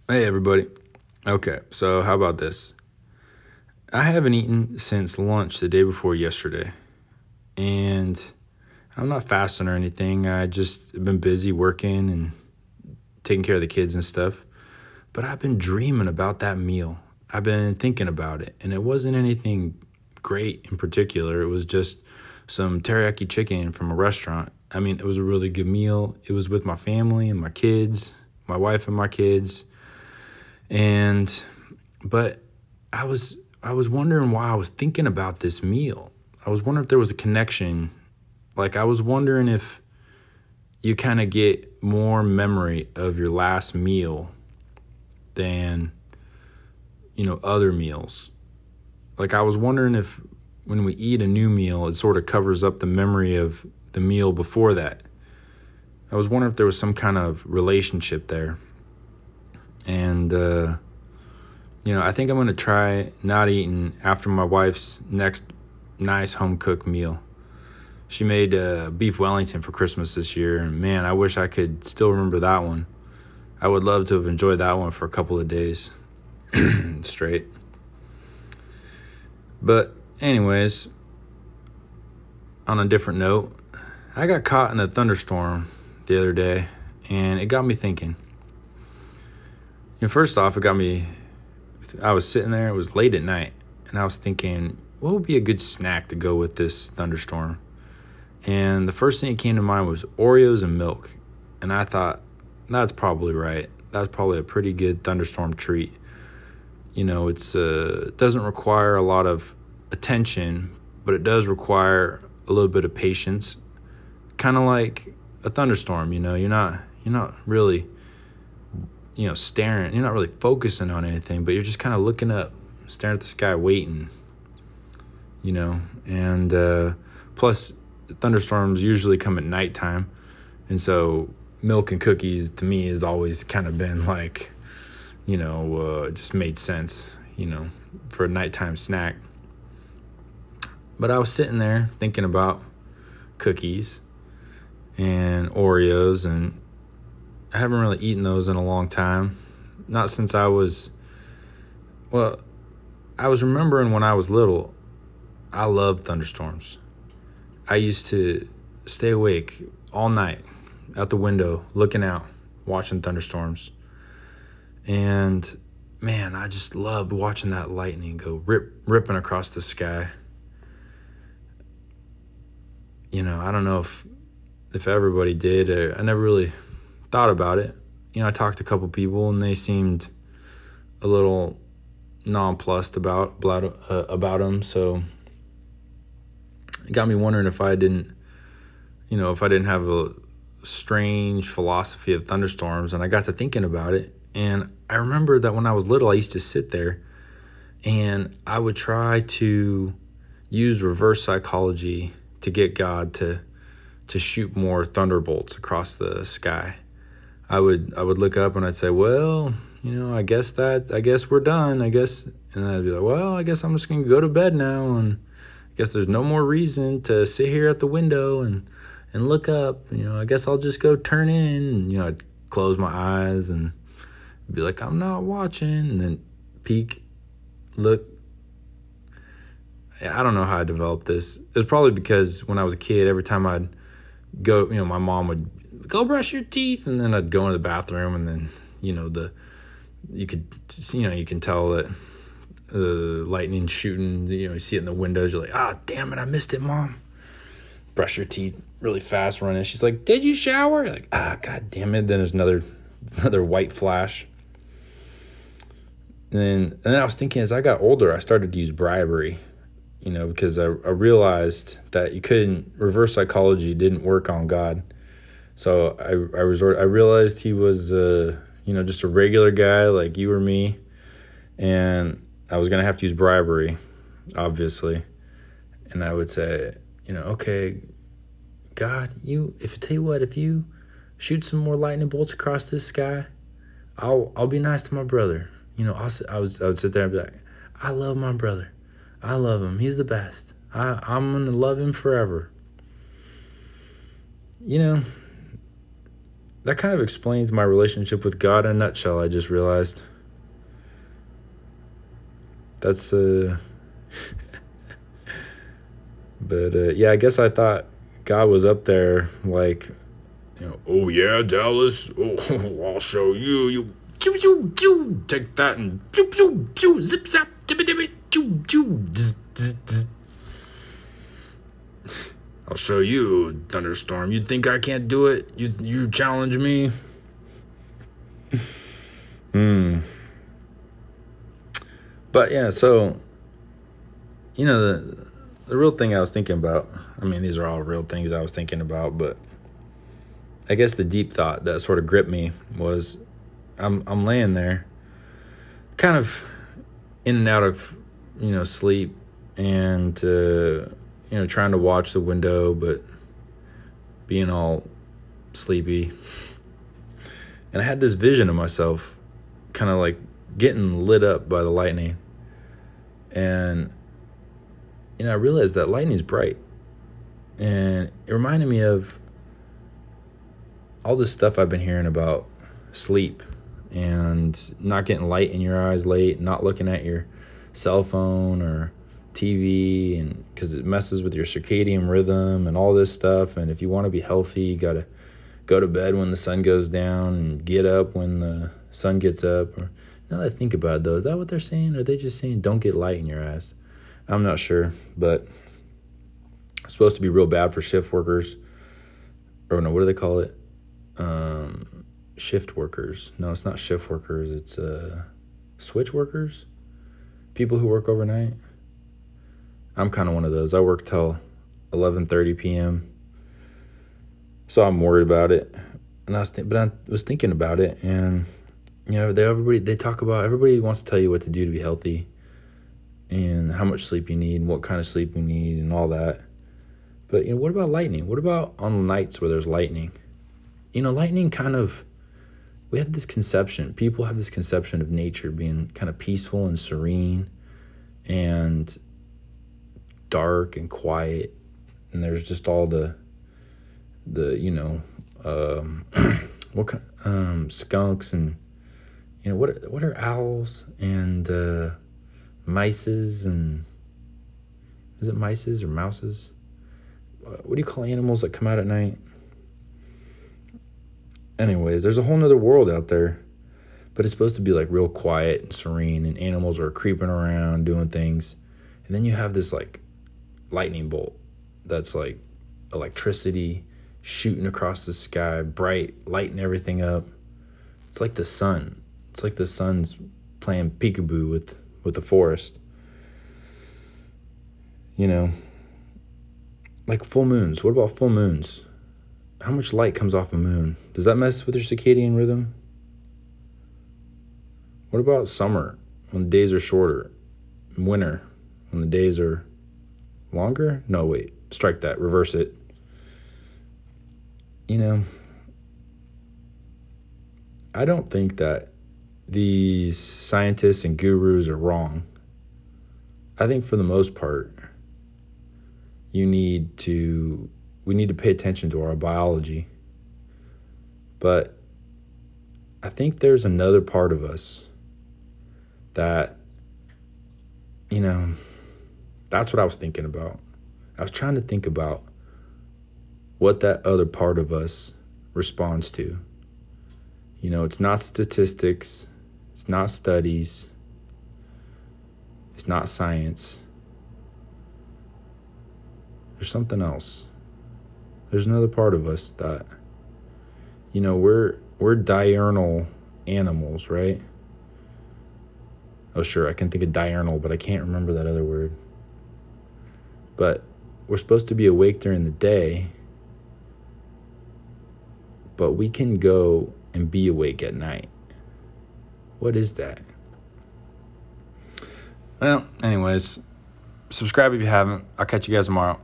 Hey, everybody. Okay, so how about this? I haven't eaten since lunch the day before yesterday, and I'm not fasting or anything. I just have been busy working and taking care of the kids and stuff. But I've been dreaming about that meal. I've been thinking about it, and it wasn't anything great in particular. It was just some teriyaki chicken from a restaurant. I mean, it was a really good meal. It was with my family and my kids, my wife and my kids, and but I was wondering why I was thinking about this meal. I was wondering if there was a connection. Like I was wondering if you kind of get more memory of your last meal than, other meals. Like I was wondering if when we eat a new meal, it sort of covers up the memory of the meal before that. I was wondering if there was some kind of relationship there. And I think I'm going to try not eating after my wife's next nice home cooked meal. She made beef Wellington for Christmas this year, and man, I wish I could still remember that one. I would love to have enjoyed that one for a couple of days straight. But, anyways, on a different note, I got caught in a thunderstorm the other day, and it got me thinking. First off, I was sitting there, it was late at night, and I was thinking, what would be a good snack to go with this thunderstorm? And the first thing that came to mind was Oreos and milk. And I thought, that's probably right. That's probably a pretty good thunderstorm treat. It doesn't require a lot of attention, but it does require a little bit of patience. Kind of like a thunderstorm, you're not really, staring, you're not really focusing on anything, but you're just kind of looking up, staring at the sky, waiting, and plus thunderstorms usually come at nighttime, and so milk and cookies to me has always kind of been like, just made sense, for a nighttime snack. But I was sitting there thinking about cookies and Oreos, and I haven't really eaten those in a long time. Not since I was remembering when I was little, I loved thunderstorms. I used to stay awake all night out the window, looking out, watching thunderstorms. And man, I just loved watching that lightning go ripping across the sky. I don't know if everybody did. I never really thought about it. I talked to a couple people, and they seemed a little nonplussed about them. So it got me wondering if I didn't have a strange philosophy of thunderstorms. And I got to thinking about it. And I remember that when I was little, I used to sit there and I would try to use reverse psychology to get God to shoot more thunderbolts across the sky. I would look up and I'd say, well, I guess we're done. I guess, and I'd be like, well, I guess I'm just gonna go to bed now, and I guess there's no more reason to sit here at the window and look up. I guess I'll just go turn in. And, I'd close my eyes and be like, I'm not watching, and then peek, look. I don't know how I developed this. It was probably because when I was a kid, every time I'd go, my mom would go brush your teeth, and then I'd go into the bathroom, and then, you can tell that the lightning shooting, you see it in the windows. You're like, damn it, I missed it, Mom. Brush your teeth really fast, run in. She's like, did you shower? You're like, god damn it. Then there's another white flash. And then I was thinking, as I got older, I started to use bribery, because I realized that reverse psychology didn't work on God. So I realized he was, just a regular guy like you or me. And I was going to have to use bribery, obviously. And I would say, okay, God, if you shoot some more lightning bolts across this sky, I'll be nice to my brother. I would sit there and be like, I love my brother. I love him. He's the best. I'm going to love him forever. that kind of explains my relationship with God in a nutshell, I just realized. That's, but, yeah, I guess I thought God was up there, like, oh yeah, Dallas, oh, I'll show you, you, pew, pew, pew, take that and pew, pew, pew, zip, zap, dibby, dibby, pew, pew, zzz, zzz, zzz. I'll show you, Thunderstorm. You think I can't do it? You challenge me? But yeah, so the real thing I was thinking about. I mean, these are all real things I was thinking about, but I guess the deep thought that sort of gripped me was I'm laying there, kind of in and out of sleep, and trying to watch the window, but being all sleepy. And I had this vision of myself kind of like getting lit up by the lightning. And I realized that lightning's bright. And it reminded me of all this stuff I've been hearing about sleep and not getting light in your eyes late, not looking at your cell phone or TV, and because it messes with your circadian rhythm and all this stuff. And if you want to be healthy, you got to go to bed when the sun goes down and get up when the sun gets up. Or now that I think about it, though, is that what they're saying? Or are they just saying don't get light in your eyes? I'm not sure, but it's supposed to be real bad for shift workers. Or no, what do they call it? Shift workers. No, it's not shift workers. It's switch workers. People who work overnight. I'm kind of one of those. I work till 11:30 p.m. So I'm worried about it. And I was thinking about it, and they talk about, everybody wants to tell you what to do to be healthy and how much sleep you need and what kind of sleep you need and all that. But what about lightning? What about on nights where there's lightning? Lightning we have this conception. People have this conception of nature being kind of peaceful and serene and dark and quiet, and there's just all the skunks and what are owls and mices, and is it mices or mouses? What do you call animals that come out at night? Anyways, there's a whole nother world out there, but it's supposed to be like real quiet and serene, and animals are creeping around doing things. And then you have this like lightning bolt that's like electricity shooting across the sky, bright, lighting everything up. It's like the sun. It's like the sun's playing peekaboo with the forest. Like full moons. What about full moons? How much light comes off a moon? Does that mess with your circadian rhythm? What about summer, when the days are shorter? Winter, when the days are longer? No, wait. Strike that. Reverse it. I don't think that these scientists and gurus are wrong. I think for the most part, we need to pay attention to our biology. But I think there's another part of us that, that's what I was thinking about. I was trying to think about what that other part of us responds to. It's not statistics, it's not studies, it's not science. There's something else. There's another part of us that, we're diurnal animals, right? Oh, sure, I can think of diurnal, but I can't remember that other word. But we're supposed to be awake during the day, but we can go and be awake at night. What is that? Well, anyways, subscribe if you haven't. I'll catch you guys tomorrow.